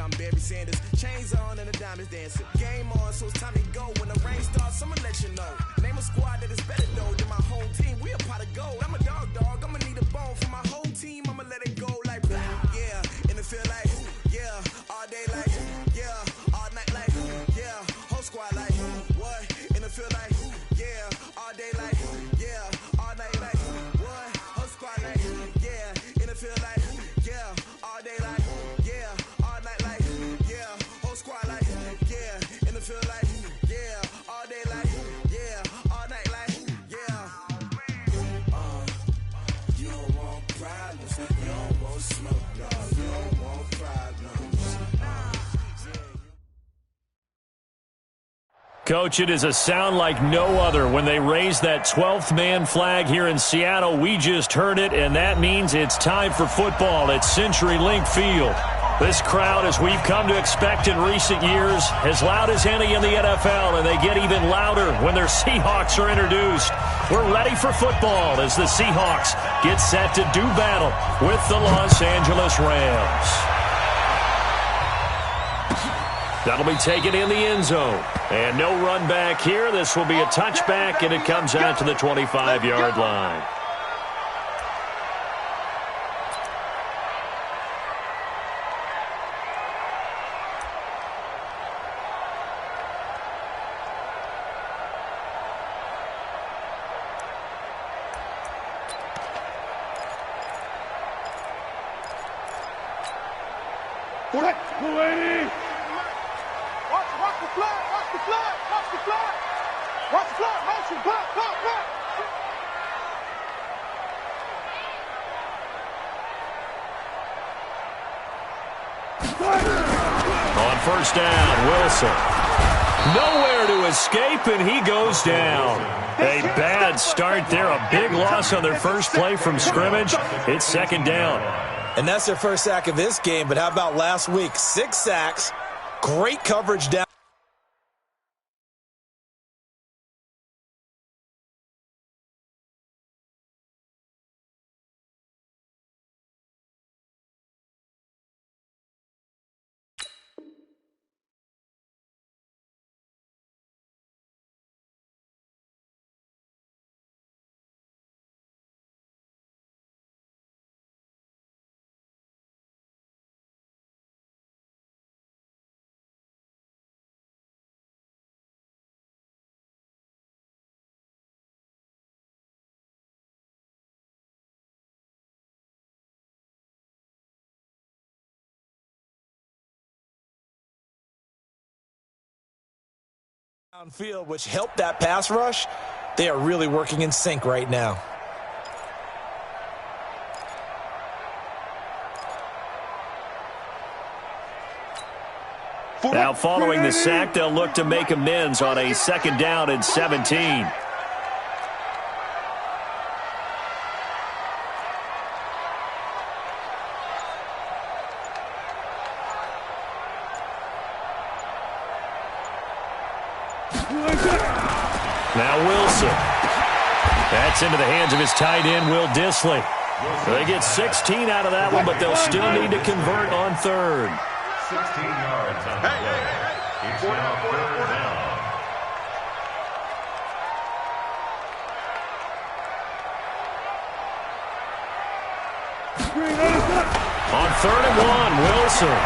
I'm Barry Sanders. Chains on and the diamonds dancing. Game on, so it's time to go. When the rain starts, I'ma let you know. Name a squad that is better though than my home team. We a pot of gold. I'm a dog. I'ma need a bone for my whole team. I'ma let it go like blah. Yeah, and it feel like yeah, all day like yeah, all night like yeah, whole squad like what? And it feel like yeah, all day like yeah, all night like what? Whole squad like yeah, and it feel like yeah, all day like yeah, all night like yeah, whole squad like yeah, and it feel like yeah, all day like yeah, all night like yeah. You don't want problems, you don't want smoke, dog. You don't want problems. Coach, it is a sound like no other when they raise that 12th man flag here in Seattle. We just heard it, and that means it's time for football at CenturyLink Field. This crowd, as we've come to expect in recent years, as loud as any in the NFL, and they get even louder when their Seahawks are introduced. We're ready for football as the Seahawks get set to do battle with the Los Angeles Rams. That'll be taken in the end zone. And no run back here. This will be a touchback, and it comes out to the 25-yard line. On first down, Wilson. Nowhere to escape, and he goes down. A bad start there. A big loss on their first play from scrimmage. It's second down. And that's their first sack of this game, but how about last week? 6 sacks, great coverage down. Downfield, which helped that pass rush. They are really working in sync right now. Now following the sack, they'll look to make amends on a second down and 17. Now Wilson. That's into the hands of his tight end, Will Dissly. They get 16 out of that one, but they'll still need to convert on third. 16 yards on the play. It's now third down. On third and 1, Wilson.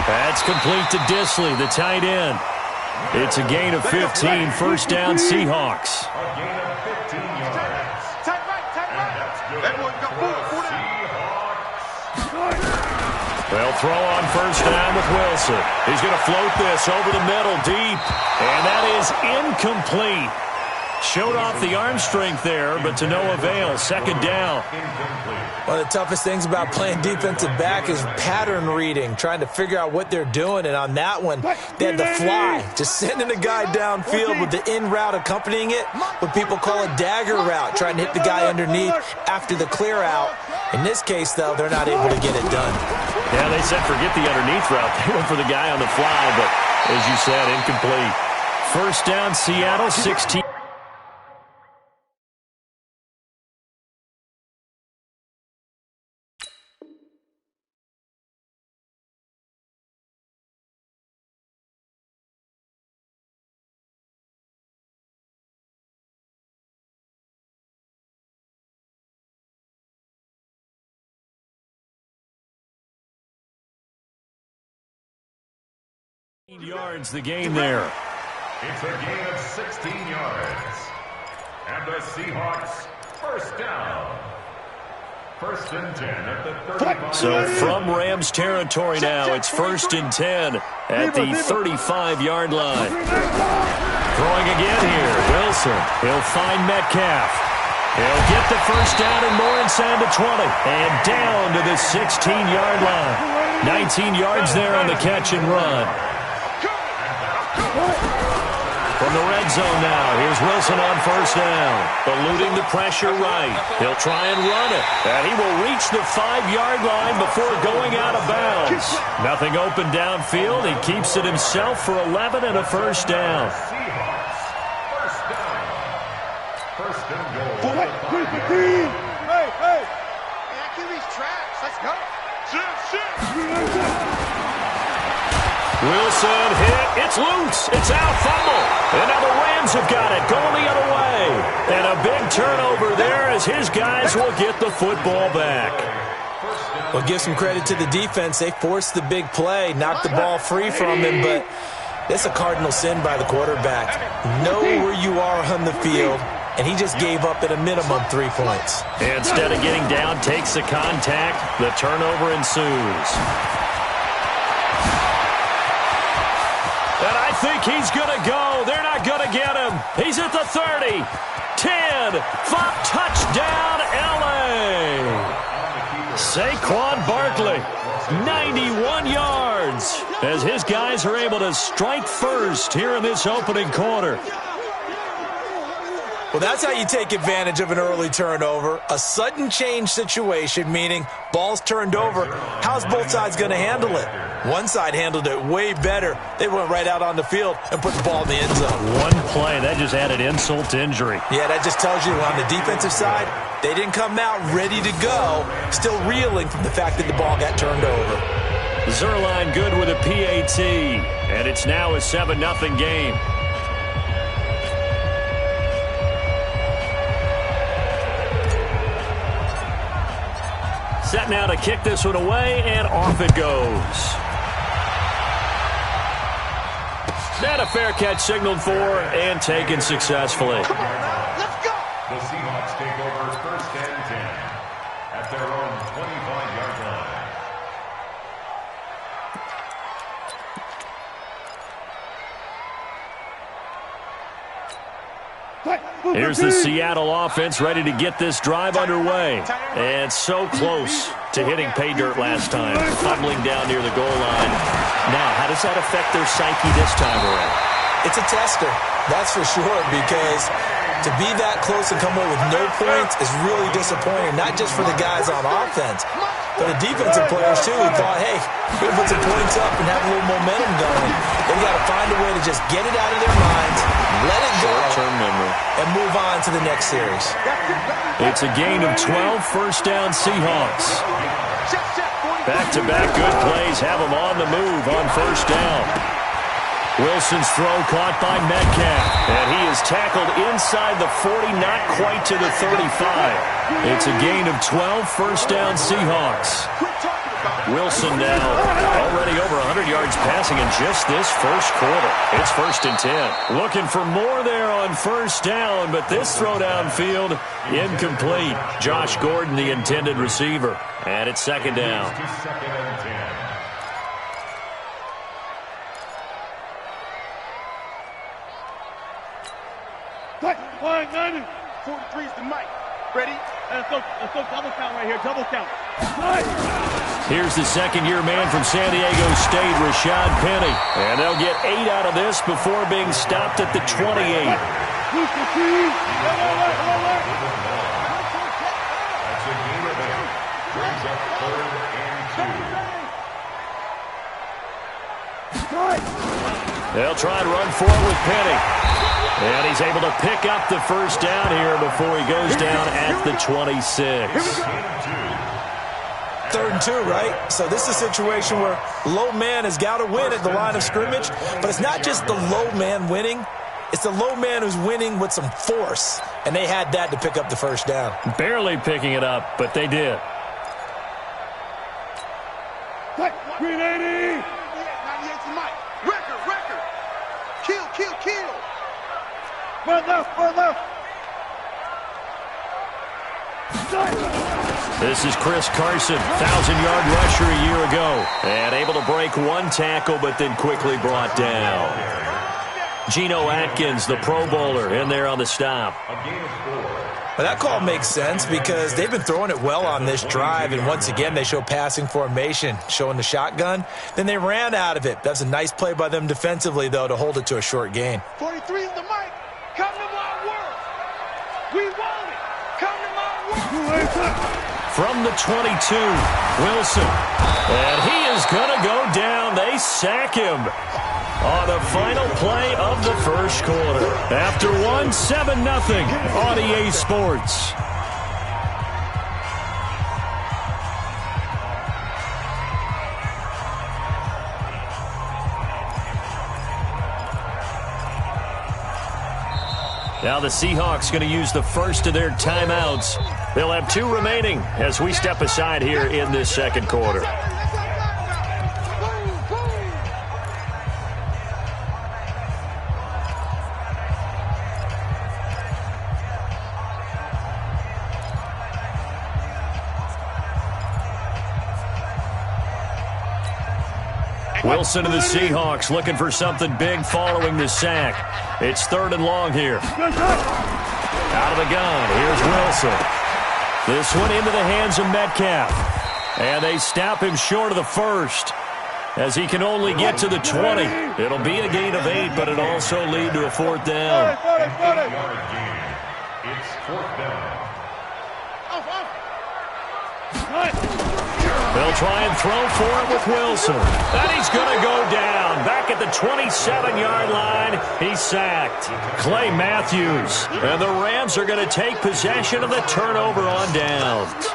That's complete to Dissly, the tight end. It's a gain of 15, first down Seahawks. A gain of 15 yards. And that's good for the Seahawks. They'll throw on first down with Wilson. He's going to float this over the middle deep. And that is incomplete. Showed off the arm strength there, but to no avail. Second down. One of the toughest things about playing defensive back is pattern reading, trying to figure out what they're doing. And on that one, they had the fly, just sending a guy downfield with the in route accompanying it, what people call a dagger route, trying to hit the guy underneath after the clear out. In this case, though, they're not able to get it done. Yeah, they said forget the underneath route. They went for the guy on the fly, but as you said, incomplete. First down, Seattle, 16. Yards the game there. It's a gain of 16 yards. And the Seahawks first down. First and 10 at the 35. So from Rams territory now, it's first and 10 at the 35-yard line. Throwing again here, Wilson. He'll find Metcalf. He'll get the first down and more inside the 20. And down to the 16-yard line. 19 yards there on the catch and run. From the red zone now, here's Wilson on first down. Eluding the pressure right. He'll try and run it. And he will reach the 5-yard line before going out of bounds. Nothing open downfield. He keeps it himself for 11 and a first down. First down. First and goal. Hey! Yeah, keep these tracks. Let's go. Wilson hit. It's loose. It's out. Fumble. And now the Rams have got it. Going the other way. And a big turnover there as his guys will get the football back. Well, give some credit to the defense. They forced the big play, knocked the ball free from him, but that's a cardinal sin by the quarterback. Know where you are on the field, and he just gave up at a minimum 3 points. Instead of getting down, takes the contact. The turnover ensues. And I think he's going to go. They're not going to get him. He's at the 30, 10, 5, touchdown, L.A. Saquon Barkley, 91 yards, as his guys are able to strike first here in this opening quarter. Well, that's how you take advantage of an early turnover. A sudden change situation, meaning ball's turned over. How's both sides going to handle it? One side handled it way better. They went right out on the field and put the ball in the end zone. One play, that just added insult to injury. Yeah, that just tells you on the defensive side, they didn't come out ready to go, still reeling from the fact that the ball got turned over. Zerline good with a PAT, and it's now a 7-0 game. Set now to kick this one away, and off it goes. And a fair catch signaled for and taken successfully. Come on now, let's go. The Seahawks take over first and 10 at their own 25-yard line. Here's the Seattle offense ready to get this drive underway. And so close to hitting pay dirt last time, fumbling down near the goal line. Now, how does that affect their psyche this time around? It's a tester, that's for sure, because to be that close and come away with no points is really disappointing, not just for the guys on offense, but the defensive players, too, who thought, hey, we're going to put some points up and have a little momentum going. They've got to find a way to just get it out of their minds, let it go, short-term memory, and move on to the next series. It's a gain of 12, first down Seahawks. Back-to-back good plays have them on the move on first down. Wilson's throw caught by Metcalf, and he is tackled inside the 40, not quite to the 35. It's a gain of 12, first down Seahawks. Wilson now already over 100 yards passing in just this first quarter. It's first and 10. Looking for more there on first down, but this throw downfield incomplete. Josh Gordon, the intended receiver, and it's second down. Second and 10. Line 90. 43's the mic. Ready? Let's go double count right here. Double count. Here's the second-year man from San Diego State, Rashad Penny. And they'll get 8 out of this before being stopped at the 28. That's a gain of 8. Brings up third and 2. They'll try and run forward with Penny. And he's able to pick up the first down here before he goes down at the 26. Third and 2, right? So this is a situation where low man has got to win at the line of scrimmage, but it's not just the low man winning. It's the low man who's winning with some force, and they had that to pick up the first down. Barely picking it up, but they did. 98's the mic. Record. Kill. Run left. This is Chris Carson, 1,000-yard rusher a year ago. And able to break one tackle, but then quickly brought down. Geno Atkins, the Pro Bowler, in there on the stop. Well, that call makes sense because they've been throwing it well on this drive, and once again they show passing formation, showing the shotgun. Then they ran out of it. That's a nice play by them defensively, though, to hold it to a short gain. 43 is the mic. Come to my work. We want it. Come to my work. From the 22, Wilson. And he is going to go down. They sack him on the final play of the first quarter. After 7-0 on EA Sports. Now the Seahawks going to use the first of their timeouts. They'll have 2 remaining as we step aside here in this second quarter. Wilson and the Seahawks looking for something big following the sack. It's 3rd and long here. Out of the gun, here's Wilson. This one into the hands of Metcalf. And they stop him short of the first as he can only get to the 20. It'll be a gain of 8, but it'll also lead to a 4th down. It's 4th down. They'll try and throw for it with Wilson. And he's going to go down. Back at the 27-yard line, he's sacked. Clay Matthews. And the Rams are going to take possession of the turnover on downs.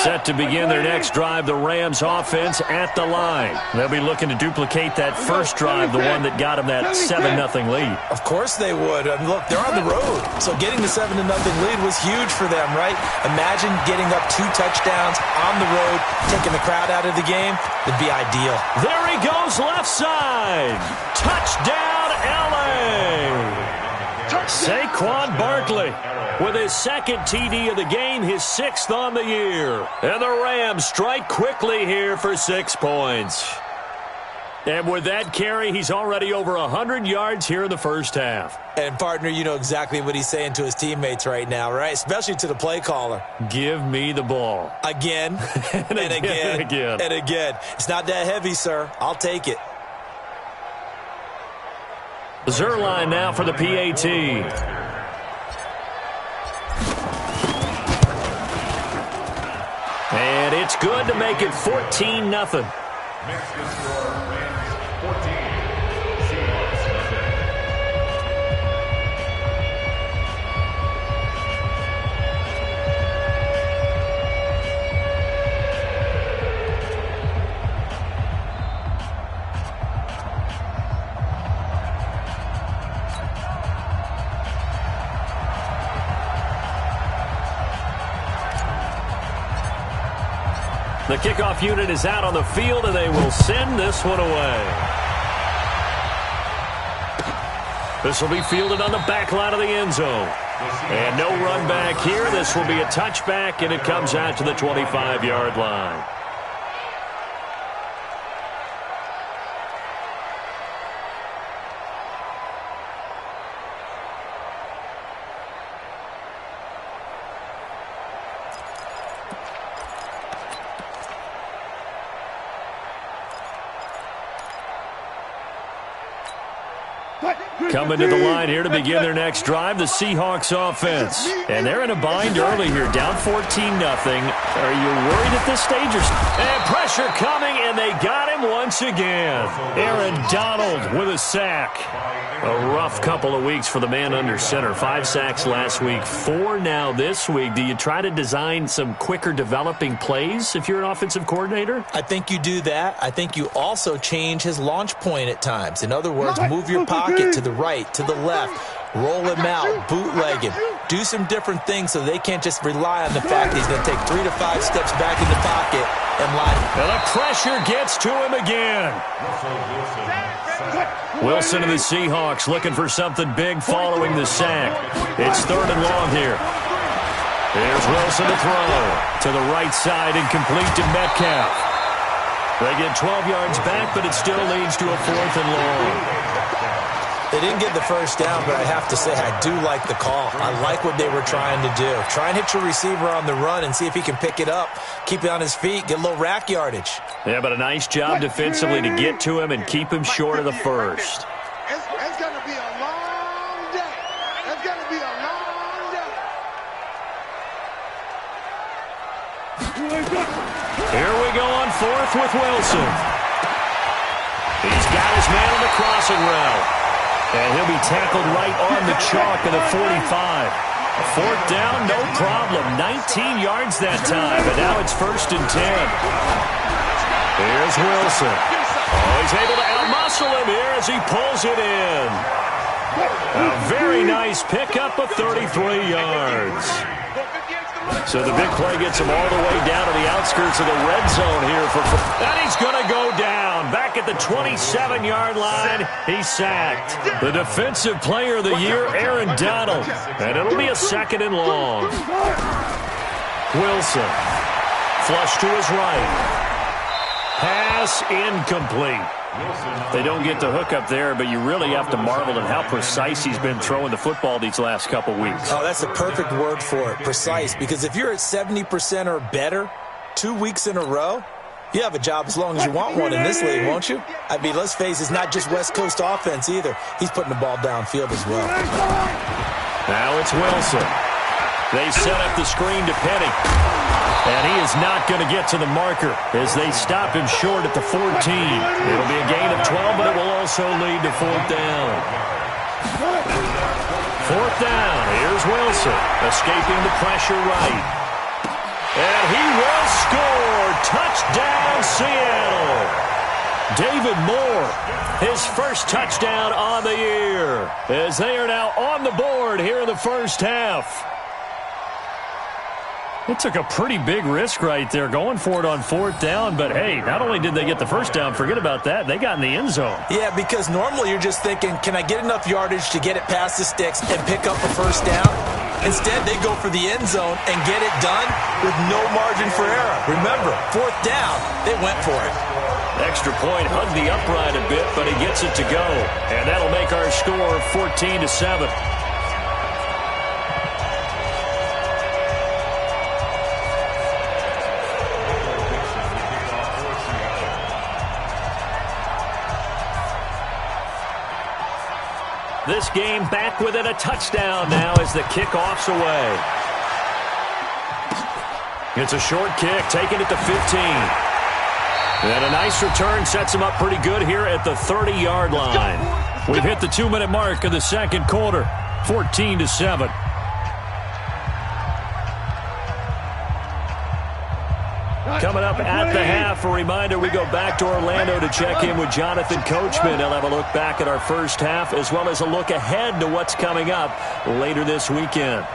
Set to begin their next drive, the Rams offense at the line. They'll be looking to duplicate that first drive, the one that got them that 7-0 lead. Of course they would. I mean, look, they're on the road. So getting the 7-0 lead was huge for them, right? Imagine getting up 2 touchdowns on the road, taking the crowd out of the game. It'd be ideal. There he goes, left side. Touchdown, L.A. Saquon Barkley with his 2nd TD of the game, his 6th on the year. And the Rams strike quickly here for 6 points. And with that carry, he's already over 100 yards here in the first half. And, partner, you know exactly what he's saying to his teammates right now, right? Especially to the play caller. Give me the ball. Again, and again. It's not that heavy, sir. I'll take it. Zerline now for the PAT. And it's good to make it 14-0. Mexican score, Rams 14, Seahawks nothing. The kickoff unit is out on the field, and they will send this one away. This will be fielded on the back line of the end zone. And no run back here. This will be a touchback, and it comes out to the 25-yard line. Coming to the line here to begin their next drive, the Seahawks offense. And they're in a bind early here, down 14-0. Are you worried at this stage? And pressure coming, and they got him once again. Aaron Donald with a sack. A rough couple of weeks for the man under center. 5 sacks last week, 4 now this week. Do you try to design some quicker developing plays if you're an offensive coordinator? I think you do that. I think you also change his launch point at times. In other words, move your pocket to the right, to the left, roll him out, bootleg him. Do some different things so they can't just rely on the fact that he's going to take 3 to 5 steps back in the pocket and line. And the pressure gets to him again. Wilson and the Seahawks looking for something big following the sack. It's 3rd and long here. Here's Wilson to throw. To the right side and complete to Metcalf. They get 12 yards back, but it still leads to a 4th and long. They didn't get the first down, but I have to say I do like the call. I like what they were trying to do. Try and hit your receiver on the run and see if he can pick it up, keep it on his feet, get a little rack yardage. Yeah, but a nice job defensively to get to him and keep him short of the first. It's going to be a long day. It's going to be a long day. Here we go on 4th with Wilson. He's got his man on the crossing route. And he'll be tackled right on the chalk of the 45. 4th down, no problem. 19 yards that time, and now it's 1st and 10. Here's Wilson. Oh, he's able to outmuscle him here as he pulls it in. A very nice pickup of 33 yards. So the big play gets him all the way down to the outskirts of the red zone here. And he's going to go down. Back at the 27-yard line, he's sacked. The defensive player of the year, Aaron Donald. And it'll be a 2nd and long. Wilson. Flush to his right. Pass incomplete. They don't get the hook up there, but you really have to marvel at how precise he's been throwing the football these last couple weeks. Oh, that's a perfect word for it, precise, because if you're at 70% or better 2 weeks in a row, you have a job as long as you want one in this league, won't you? I mean, let's face it, it's not just West Coast offense either. He's putting the ball downfield as well. Now it's Wilson. They set up the screen to Penny. And he is not going to get to the marker as they stop him short at the 14. It'll be a gain of 12, but it will also lead to 4th down. 4th down. Here's Wilson, escaping the pressure right. And he will score. Touchdown, Seattle. David Moore, his first touchdown on the year, as they are now on the board here in the first half. It took a pretty big risk right there going for it on 4th down, but hey, not only did they get the first down, forget about that, they got in the end zone. Yeah, because normally you're just thinking, can I get enough yardage to get it past the sticks and pick up a first down? Instead, they go for the end zone and get it done with no margin for error. Remember, 4th down, they went for it. Extra point, hugged the upright a bit, but he gets it to go. And that'll make our score 14-7. This game back within a touchdown now as the kickoff's away. It's a short kick, taking it to 15. And a nice return sets him up pretty good here at the 30-yard line. We've hit the 2-minute mark of the second quarter, 14-7. Coming up at the half, a reminder, we go back to Orlando to check in with Jonathan Coachman. He'll have a look back at our first half as well as a look ahead to what's coming up later this weekend.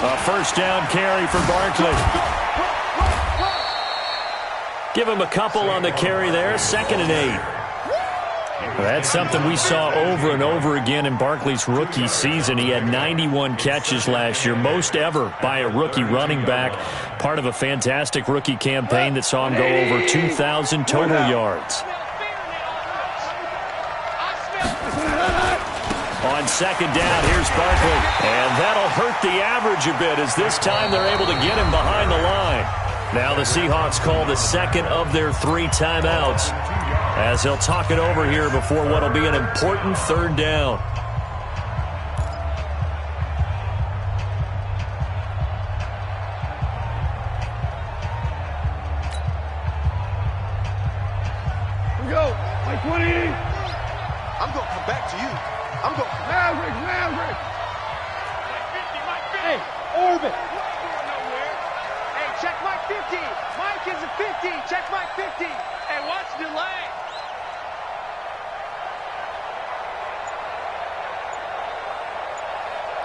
A first down carry for Barkley. Give him a couple on the carry there, 2nd and 8. That's something we saw over and over again in Barkley's rookie season. He had 91 catches last year, most ever by a rookie running back, part of a fantastic rookie campaign that saw him go over 2,000 total yards. On 2nd down, here's Barkley, and that'll hurt the average a bit as this time they're able to get him behind the line. Now the Seahawks call the second of their 3 timeouts. as they'll talk it over here before what will be an important third down. Here we go. Like 20. I'm going to come back to you. I'm going to... Maverick. Hey, Orbit. Hey, check Mike 50. Mike is a 50. Check Mike 50. Hey, watch the delay.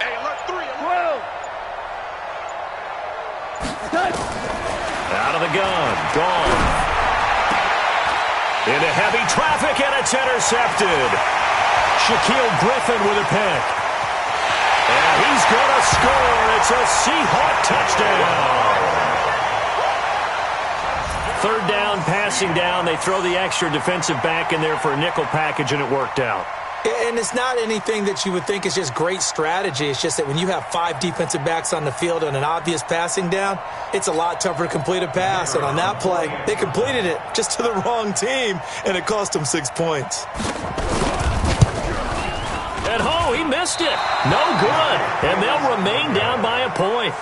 Hey, alert 3. 12. Out of the gun. Gone. Into heavy traffic, and it's intercepted. Shaquille Griffin with a pick. And he's going to score. It's a Seahawk touchdown. Third down, passing down. They throw the extra defensive back in there for a nickel package, and it worked out. And it's not anything that you would think is just great strategy. It's just that when you have 5 defensive backs on the field on an obvious passing down, it's a lot tougher to complete a pass. And on that play, they completed it just to the wrong team, and it cost them 6 points. And he missed it. No good. And they'll remain down by a point.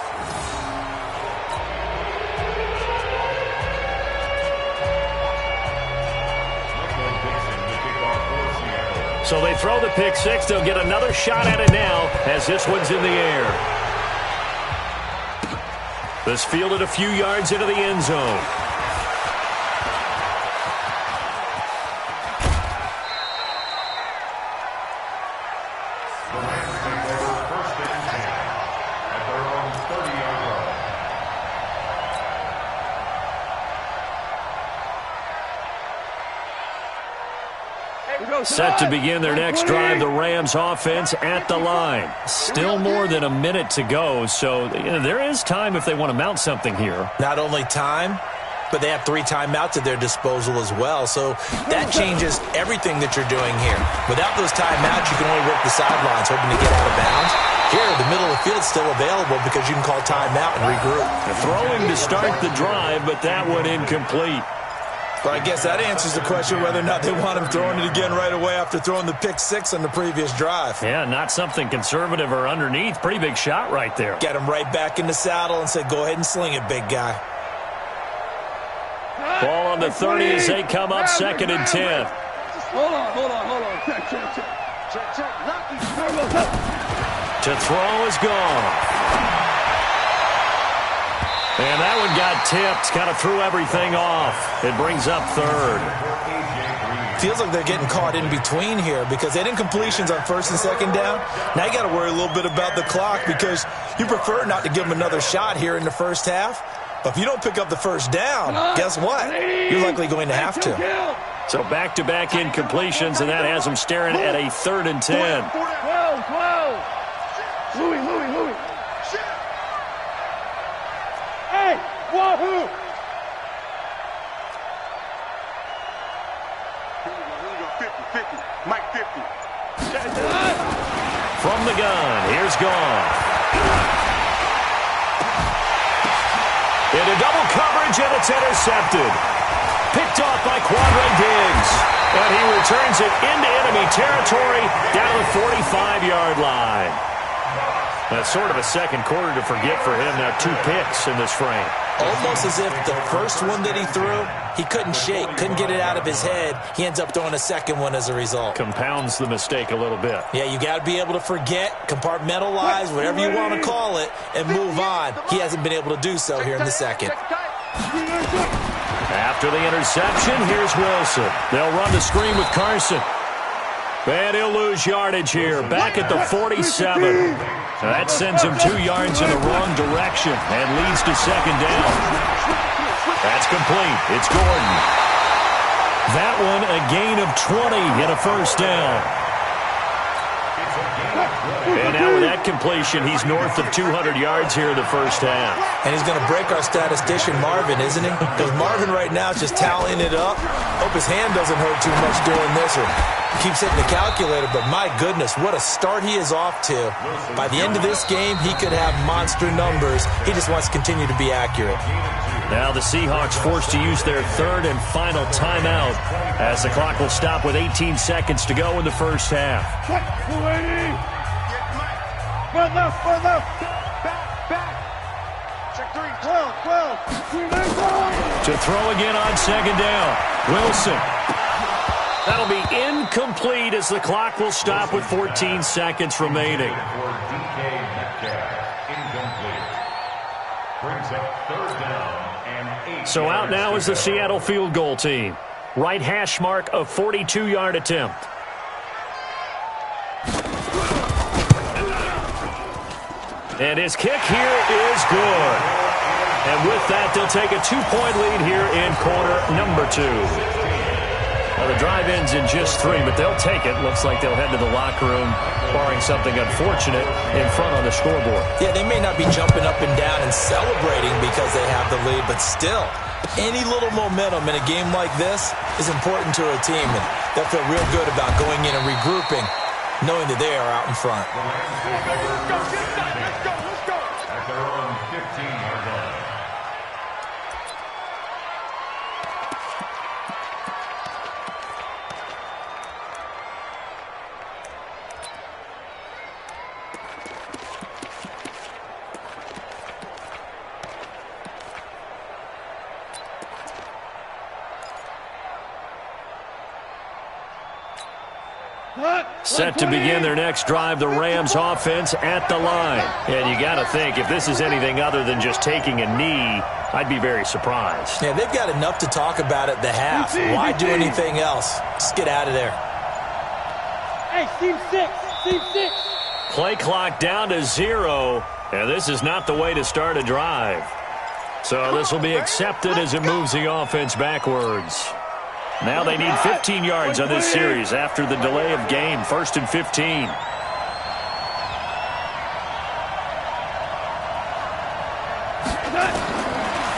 So they throw the pick six. They'll get another shot at it now as this one's in the air. This fielded a few yards into the end zone. Set to begin their next drive, the Rams offense at the line. Still more than a minute to go, so there is time if they want to mount something here. Not only time, but they have 3 timeouts at their disposal as well, so that changes everything that you're doing here. Without those timeouts, you can only work the sidelines, hoping to get out of bounds. Here, the middle of the field's still available because you can call timeout and regroup. Throwing to start the drive, but that one incomplete. Well, I guess that answers the question whether or not they want him throwing it again right away after throwing the pick six on the previous drive. Yeah, not something conservative or underneath. Pretty big shot right there. Get him right back in the saddle and say, go ahead and sling it, big guy. Ball on the 30 as they come up 2nd and 10. Hold on. Check. To throw is gone. And that one got tipped, kind of threw everything off. It brings up 3rd. Feels like they're getting caught in between here because they didn't completions on 1st and 2nd down. Now you got to worry a little bit about the clock because you prefer not to give them another shot here in the first half. But if you don't pick up the 1st down, guess what? You're likely going to have to. So back-to-back incompletions, and that has them staring at a 3rd and 10. 12. Louis. Hey, wahoo! Here we go, 50. Mike 50. From the gun, here's gone. Into double coverage, and it's intercepted. Picked off by Quadre Diggs. And he returns it into enemy territory down the 45-yard line. That's sort of a second quarter to forget for him. Now 2 picks in this frame. Almost as if the first one that he threw, he couldn't shake, couldn't get it out of his head. He ends up throwing a second one as a result. Compounds the mistake a little bit. Yeah, you got to be able to forget, compartmentalize, whatever you want to call it, and move on. He hasn't been able to do so here in the second. After the interception, here's Wilson. They'll run the screen with Carson. And he'll lose yardage here, back at the 47. That sends him 2 yards in the wrong direction and leads to 2nd down. That's complete. It's Gordon. That one a gain of 20 and a 1st down. And now with that completion, he's north of 200 yards here in the first half. And he's going to break our statistician, Marvin, isn't he? Because Marvin right now is just tallying it up. Hope his hand doesn't hurt too much doing this or keeps hitting the calculator. But my goodness, what a start he is off to. By the end of this game, he could have monster numbers. He just wants to continue to be accurate. Now the Seahawks forced to use their third and final timeout as the clock will stop with 18 seconds to go in the first half. Check, 280. Front left, front left. Back. Check 3, 12. To throw again on second down. Wilson. That'll be incomplete as the clock will stop with 14 seconds remaining. Brings up third down and 8. So out now is the Seattle field goal team. Right hash mark, a 42-yard attempt. And his kick here is good. And with that, they'll take a 2-point lead here in quarter number 2. Now, the drive ends in just 3, but they'll take it. Looks like they'll head to the locker room, barring something unfortunate, in front on the scoreboard. Yeah, they may not be jumping up and down and celebrating because they have the lead, but still, any little momentum in a game like this is important to a team, and they'll feel real good about going in and regrouping, knowing that they are out in front. Let's go. At their own 15-yard line. Set to begin their next drive, the Rams offense at the line. And you got to think, if this is anything other than just taking a knee, I'd be very surprised. Yeah, they've got enough to talk about at the half. Why do anything else? Just get out of there. Hey, Team 6. Play clock down to 0, and this is not the way to start a drive. So this will be accepted as it moves the offense backwards. Now they need 15 yards on this series after the delay of game. 1st and 15.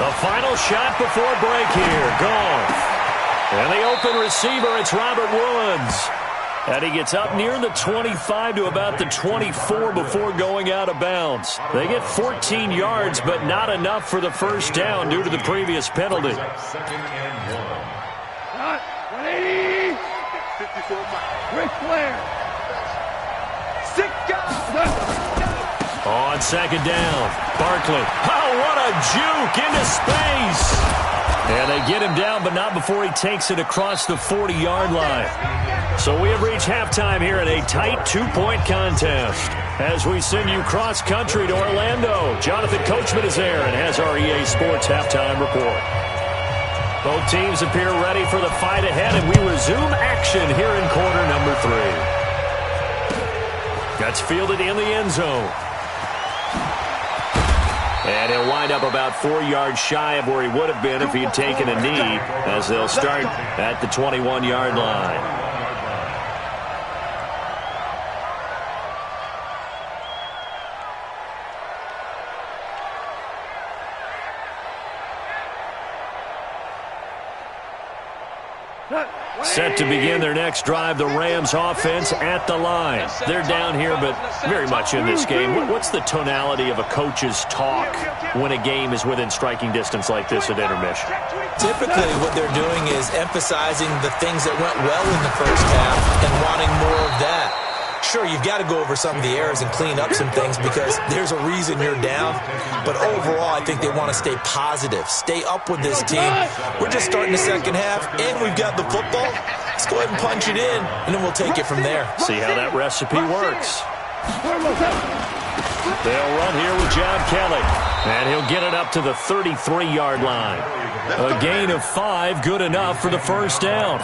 The final shot before break here. Gone. And the open receiver, it's Robert Woods. And he gets up near the 25 to about the 24 before going out of bounds. They get 14 yards, but not enough for the first down due to the previous penalty. 2nd and 1. 180. 54 Ric Flair. 6 guys. On second down, Barkley. Oh, what a juke into space. And they get him down, but not before he takes it across the 40-yard line. So we have reached halftime here in a tight 2-point contest. As we send you cross-country to Orlando, Jonathan Coachman is there and has our EA Sports halftime report. Both teams appear ready for the fight ahead, and we resume action here in quarter number 3. That's fielded in the end zone. And he'll wind up about 4 yards shy of where he would have been if he had taken a knee, as they'll start at the 21-yard line. Set to begin their next drive, the Rams offense at the line. They're down here, but very much in this game. What's the tonality of a coach's talk when a game is within striking distance like this at intermission? Typically, what they're doing is emphasizing the things that went well in the first half and wanting more of that. Sure, you've got to go over some of the errors and clean up some things because there's a reason you're down. But overall, I think they want to stay positive, stay up with this team. We're just starting the second half, and we've got the football. Let's go ahead and punch it in, and then we'll take it from there. See how that recipe works. They'll run here with John Kelly, and he'll get it up to the 33-yard line. A gain of 5, good enough for the first down.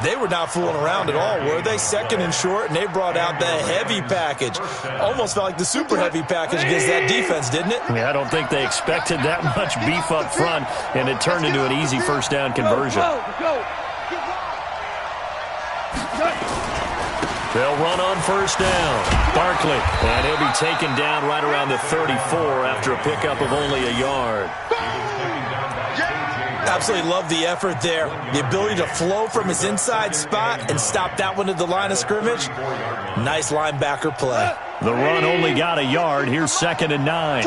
They were not fooling around at all, were they? 2nd and short, and they brought out the heavy package. Almost felt like the super heavy package against that defense, didn't it? Yeah, I don't think they expected that much beef up front, and it turned into an easy first down conversion. They'll run on first down. Barkley, and he'll be taken down right around the 34 after a pickup of only a yard. Absolutely love the effort there. The ability to flow from his inside spot and stop that one at the line of scrimmage. Nice linebacker play. The run only got a yard. Here's 2nd and 9.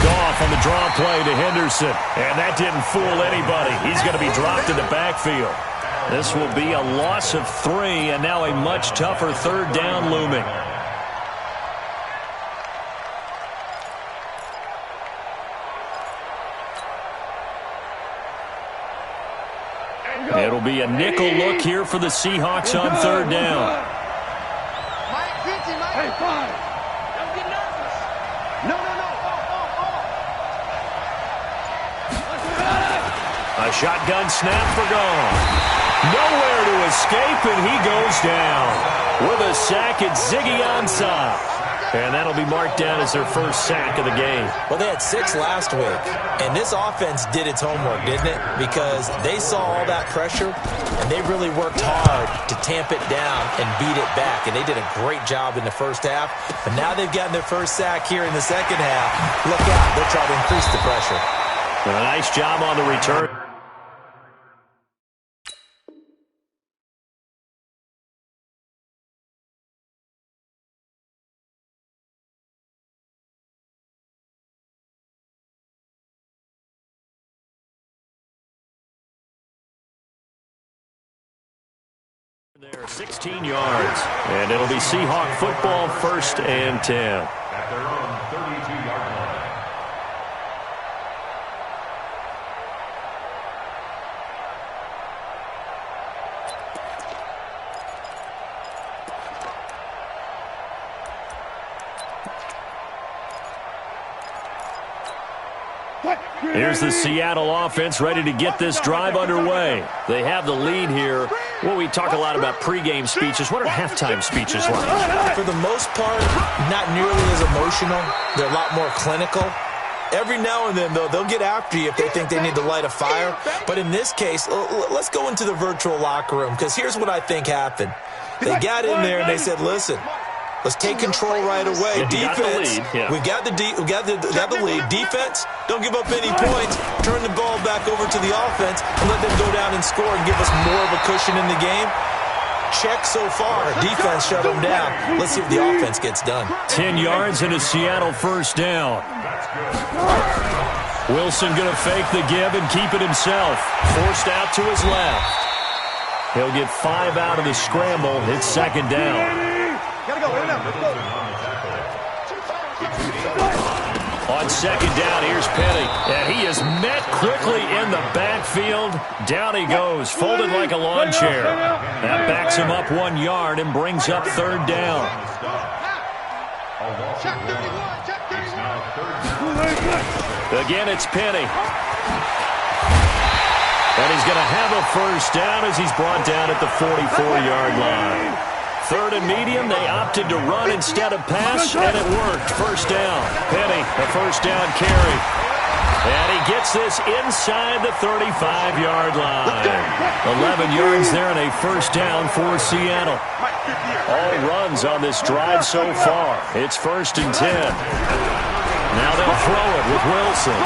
Goff on the draw play to Henderson. And that didn't fool anybody. He's going to be dropped in the backfield. This will be a loss of 3, and now a much tougher third down looming. It'll be a nickel look here for the Seahawks on third down. Mike, 50, Mike. Hey, 5. Don't get nervous. No. A shotgun snap for Goff. Nowhere to escape, and he goes down. With a sack, it's Ziggy Ansah. And that'll be marked down as their first sack of the game. Well, they had 6 last week, and this offense did its homework, didn't it? Because they saw all that pressure, and they really worked hard to tamp it down and beat it back. And they did a great job in the first half. But now they've gotten their first sack here in the second half. Look out. They'll try to increase the pressure. A nice job on the return. There, 16 yards, and it'll be Seahawk football, 1st and 10. At their own 32-yard line. Here's the Seattle offense ready to get this drive underway. They have the lead here. Well, we talk a lot about pregame speeches. What are halftime speeches like? For the most part, not nearly as emotional. They're a lot more clinical. Every now and then, though, they'll get after you if they think they need to light a fire. But in this case, let's go into the virtual locker room, because here's what I think happened. They got in there and they said, listen, let's take control right away. Defense, we got the lead. Defense, don't give up any points. Turn the ball back over to the offense and let them go down and score and give us more of a cushion in the game. Check so far. Defense shut them down. Let's see if the offense gets done. 10 yards and a Seattle first down. Wilson going to fake the give and keep it himself. Forced out to his left. He'll get 5 out of the scramble. It's 2nd down. Gotta go. Let's go. On 2nd down, here's Penny. And he is met quickly in the backfield. Down he goes, folded like a lawn chair. That backs him up 1 yard and brings up 3rd down. Check 31. Check 31. Again, it's Penny. And he's going to have a first down as he's brought down at the 44-yard line. 3rd and medium, they opted to run instead of pass, and it worked. First down. Penny, a first down carry. And he gets this inside the 35-yard line. 11 yards there and a first down for Seattle. All runs on this drive so far. It's 1st and 10. Now they'll throw it with Wilson.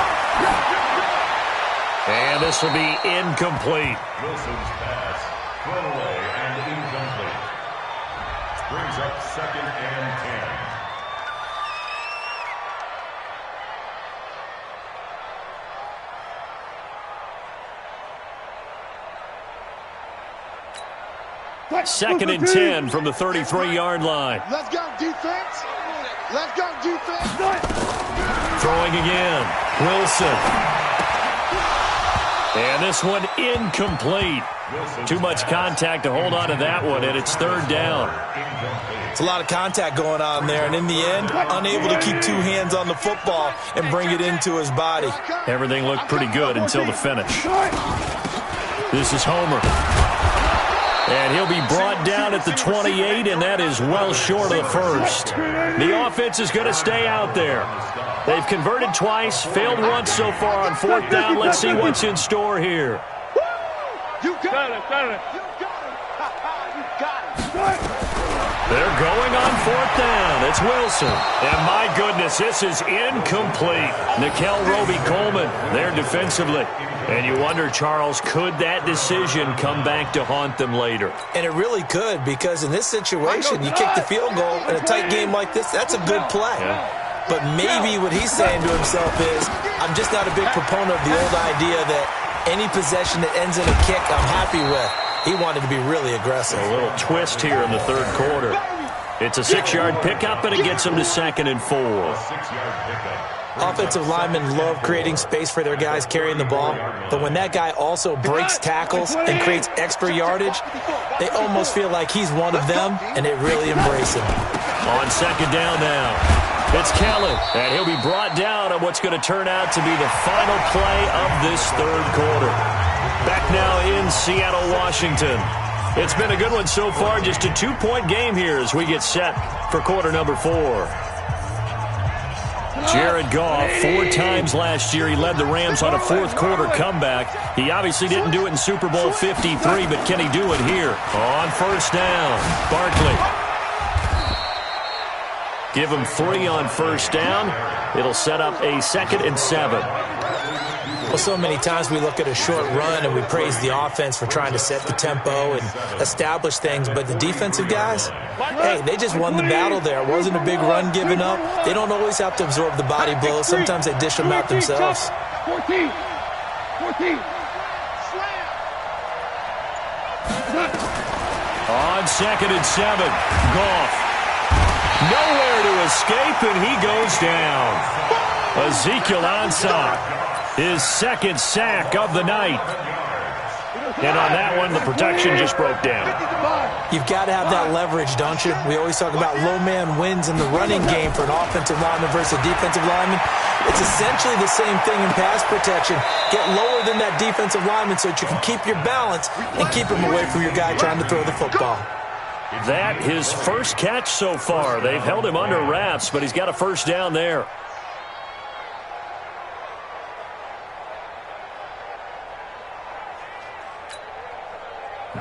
And this will be incomplete. Wilson's pass, thrown away and incomplete. Brings up 2nd and 10. 2nd and 10 from the 33-yard line. Let's go, defense. Let's go, defense. Throwing again. Wilson. And this one incomplete. Too much contact to hold on to that one, and it's 3rd down. It's a lot of contact going on there, and in the end, unable to keep 2 hands on the football and bring it into his body. Everything looked pretty good until the finish. This is Homer. And he'll be brought down at the 28, and that is well short of the first. The offense is going to stay out there. They've converted twice, failed once so far on 4th down. Let's see what's in store here. You got it. You got it. They're going on 4th down. It's Wilson. And my goodness, this is incomplete. Nickel Roby-Coleman there defensively. And you wonder, Charles, could that decision come back to haunt them later? And it really could, because in this situation, you kick the field goal in a tight game like this, that's a good play. Yeah. But maybe what he's saying to himself is, I'm just not a big proponent of the old idea that any possession that ends in a kick I'm happy with. He wanted to be really aggressive. A little twist here in the third quarter. It's a 6-yard pickup, and it gets him to 2nd and 4. Offensive linemen love creating space for their guys carrying the ball, but when that guy also breaks tackles and creates extra yardage, they almost feel like he's one of them, and they really embrace him. On 2nd down now, it's Kelly, and he'll be brought down on what's going to turn out to be the final play of this third quarter. Back now in Seattle, Washington. It's been a good one so far, just a 2-point game here as we get set for quarter number 4. Jared Goff, 4 times last year, he led the Rams on a fourth-quarter comeback. He obviously didn't do it in Super Bowl 53, but can he do it here? On first down, Barkley. Give him 3 on first down. It'll set up a 2nd and 7. Well, so many times we look at a short run and we praise the offense for trying to set the tempo and establish things, but the defensive guys, hey, they just won the battle there. It wasn't a big run given up. They don't always have to absorb the body blows. Sometimes they dish them out themselves. 14. On 2nd and 7, Goff. Nowhere to escape, and he goes down. Ezekiel Ansah. His 2nd sack of the night. And on that one, the protection just broke down. You've got to have that leverage, don't you? We always talk about low man wins in the running game for an offensive lineman versus a defensive lineman. It's essentially the same thing in pass protection. Get lower than that defensive lineman so that you can keep your balance and keep him away from your guy trying to throw the football. That his first catch so far. They've held him under wraps, but he's got a first down there.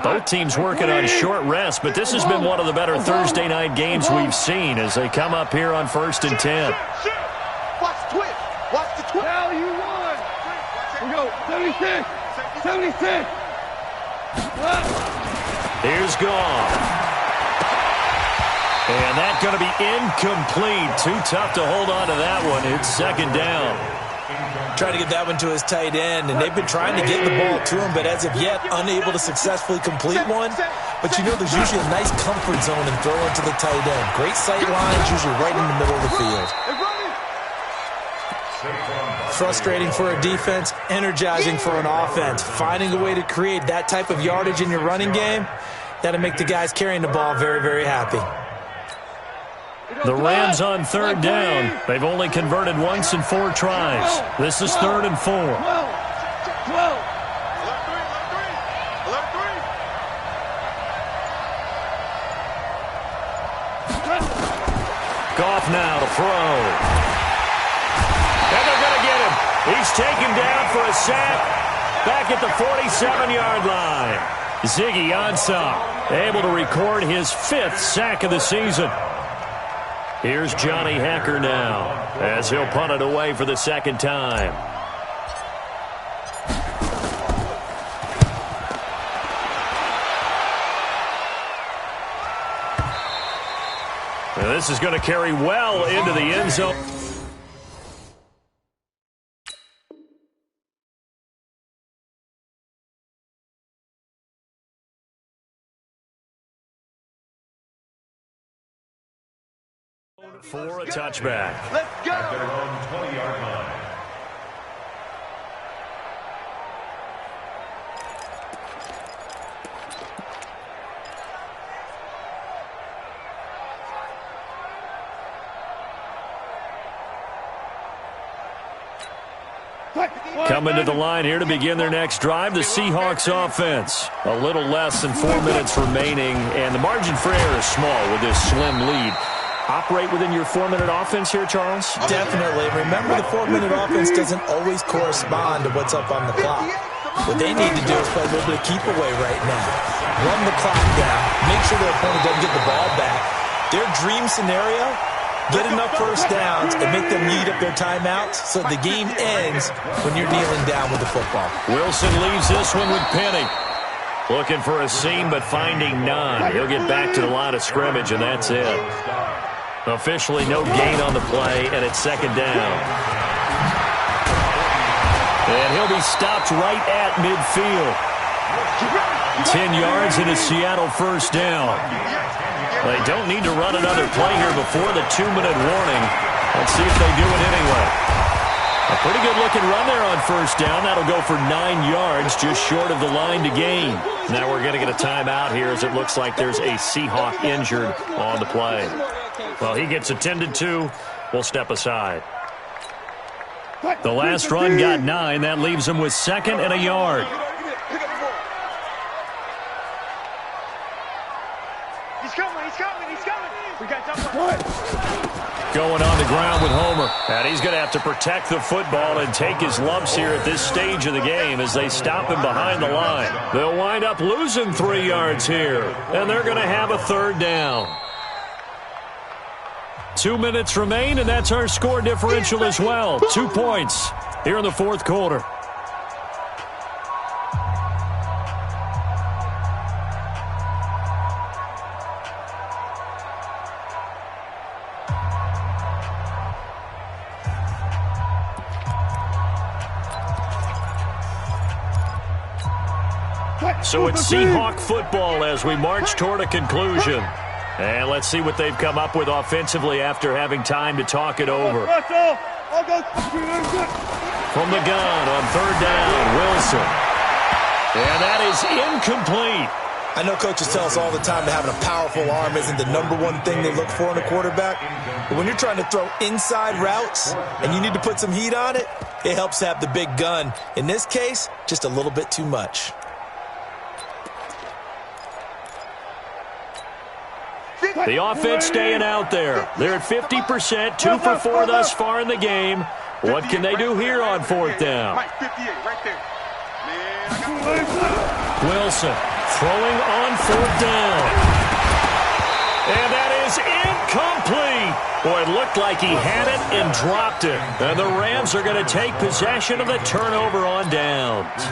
Both teams working on short rest, but this has been one of the better Thursday night games we've seen as they come up here on 1st and 10. Watch the twist. Watch the twist. Now you won. We go. 76. 76. Here's Goff. And that's going to be incomplete. Too tough to hold on to that one. It's 2nd down. Trying to get that one to his tight end, and they've been trying to get the ball to him, but as of yet, unable to successfully complete one. But you know there's usually a nice comfort zone in throwing to the tight end. Great sight lines, usually right in the middle of the field. Frustrating for a defense, energizing for an offense. Finding a way to create that type of yardage in your running game, that'll make the guys carrying the ball very, very happy. The Rams on 3rd down. They've only converted once in 4 tries. This is 3rd and 4. 12. Goff now to throw. And they're going to get him. He's taken down for a sack back at the 47-yard line. Ziggy Ansah able to record his 5th sack of the season. Here's Johnny Hekker now as he'll punt it away for the 2nd time. And this is going to carry well into the end zone. For a touchback. Let's go. At their own 20-yard line. Coming to the line here to begin their next drive, the Seahawks offense. A little less than 4 minutes remaining, and the margin for error is small with this slim lead. Operate within your 4-minute offense here, Charles? Definitely. Remember, the 4-minute offense doesn't always correspond to what's up on the clock. What they need to do is play a little bit of keep away right now. Run the clock down. Make sure their opponent doesn't get the ball back. Their dream scenario, get enough first downs and make them lead up their timeouts so the game ends when you're kneeling down with the football. Wilson leaves this one with Penny. Looking for a seam, but finding none. He'll get back to the line of scrimmage, and that's it. Officially no gain on the play, and it's second down. And he'll be stopped right at midfield. 10 yards and a Seattle first down. They don't need to run another play here before the 2-minute warning. Let's see if they do it anyway. A pretty good-looking run there on first down. That'll go for 9 yards, just short of the line to gain. Now we're going to get a timeout here as it looks like there's a Seahawk injured on the play. Well, he gets attended to. We'll step aside. The last run got 9. That leaves him with 2nd and a yard. He's coming. We got double. Going on the ground with Homer. And he's going to have to protect the football and take his lumps here at this stage of the game as they stop him behind the line. They'll wind up losing 3 yards here, and they're going to have a third down. 2 minutes remain, and that's our score differential as well. 2 points here in the fourth quarter. So it's Seahawk football as we march toward a conclusion. And let's see what they've come up with offensively after having time to talk it over. From the gun on third down, Wilson. And that is incomplete. I know coaches tell us all the time that having a powerful arm isn't the number one thing they look for in a quarterback. But when you're trying to throw inside routes and you need to put some heat on it, it helps to have the big gun. In this case, just a little bit too much. The offense staying out there. They're at 50%, 2 for 4 thus far in the game. What can they do here on fourth down? Wilson throwing on fourth down. And that is incomplete. Boy, it looked like he had it and dropped it. And the Rams are going to take possession of the turnover on downs.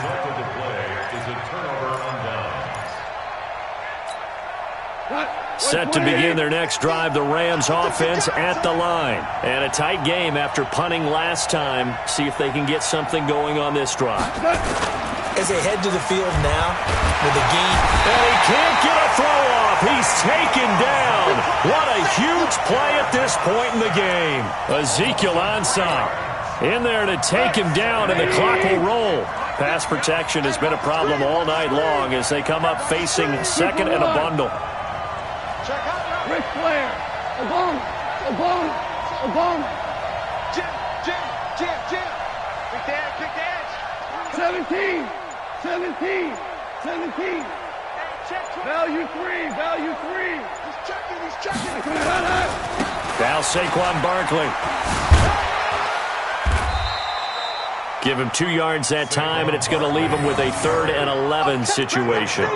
Set to begin their next drive, the Rams offense at the line. And a tight game after punting last time. See if they can get something going on this drive. As they head to the field now with a gain. And he can't get a throw off. He's taken down. What a huge play at this point in the game. Ezekiel Ansah in there to take him down, and the clock will roll. Pass protection has been a problem all night long as they come up facing second and a bundle. Ric Flair, Obama. Jim. Quick dance. 17. Hey, check. Value three. He's checking. Now Saquon Barkley. Give him 2 yards that time, and it's going to leave him with a 3rd and 11 situation.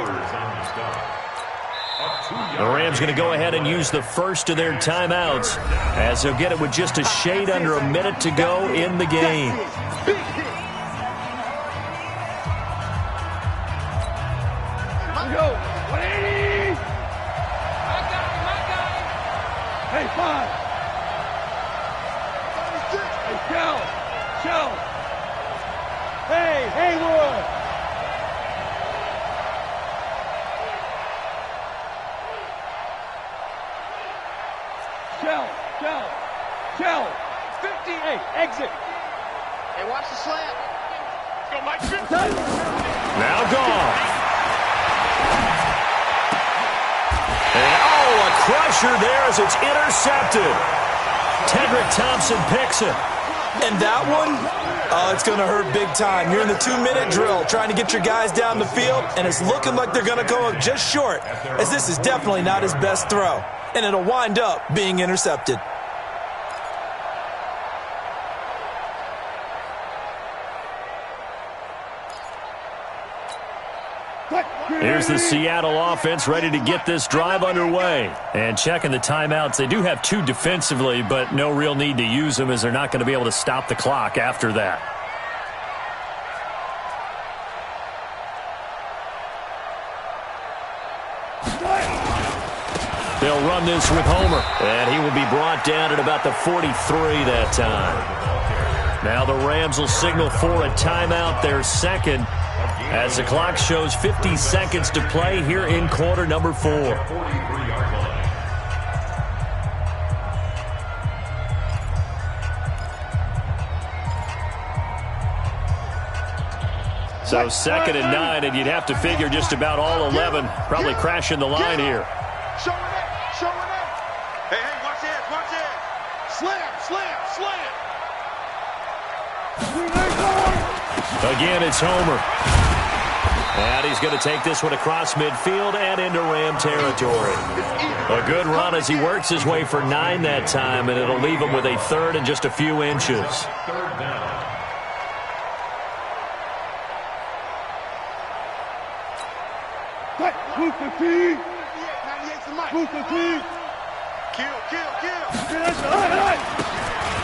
The Rams going to go ahead and use the first of their timeouts as they'll get it with just a shade under a minute to go in the game. Go. 180. I got him. Hey, 5. Hey, Shell. Hey, Haywood. Shell. 50. Hey, exit. Hey, watch the slant. Let's go, Mike. 50. Now gone. And a crusher there as it's intercepted. Tedrick Thompson picks it. And that one, it's going to hurt big time. You're in the 2-minute drill trying to get your guys down the field, and it's looking like they're going to come up just short, as this is definitely not his best throw. And it'll wind up being intercepted. Here's the Seattle offense ready to get this drive underway. And checking the timeouts, they do have 2 defensively, but no real need to use them as they're not going to be able to stop the clock after that. They'll run this with Homer. And he will be brought down at about the 43 that time. Now the Rams will signal for a timeout, their second, as the clock shows 50 seconds to play here in quarter number 4. So 2nd and 9, and you'd have to figure just about all 11 probably crashing the line here. Show it, show it. Hey, watch this, watch this. Slam. Again, it's Homer. And he's going to take this one across midfield and into Ram territory. A good run as he works his way for 9 that time, and it'll leave him with a 3rd and just a few inches. 3rd down. Booster T. Booster T. Kill.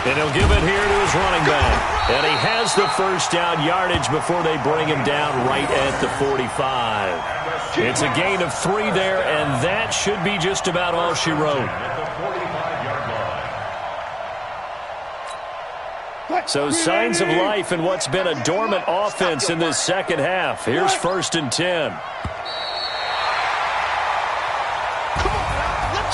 And he'll give it here to his running back. And he has the first down yardage before they bring him down right at the 45. It's a gain of 3 there, and that should be just about all she wrote. So signs of life in what's been a dormant offense in this second half. Here's 1st and 10.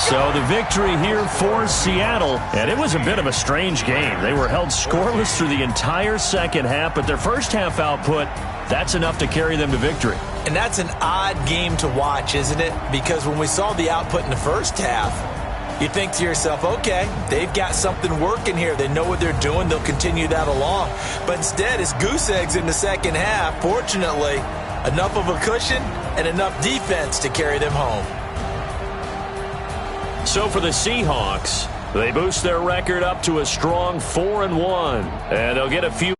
So the victory here for Seattle, and it was a bit of a strange game. They were held scoreless through the entire second half, but their first half output, that's enough to carry them to victory. And that's an odd game to watch, isn't it? Because when we saw the output in the first half, you think to yourself, okay, they've got something working here. They know what they're doing. They'll continue that along. But instead, it's goose eggs in the second half. Fortunately, enough of a cushion and enough defense to carry them home. So for the Seahawks, they boost their record up to a strong 4-1, and they'll get a few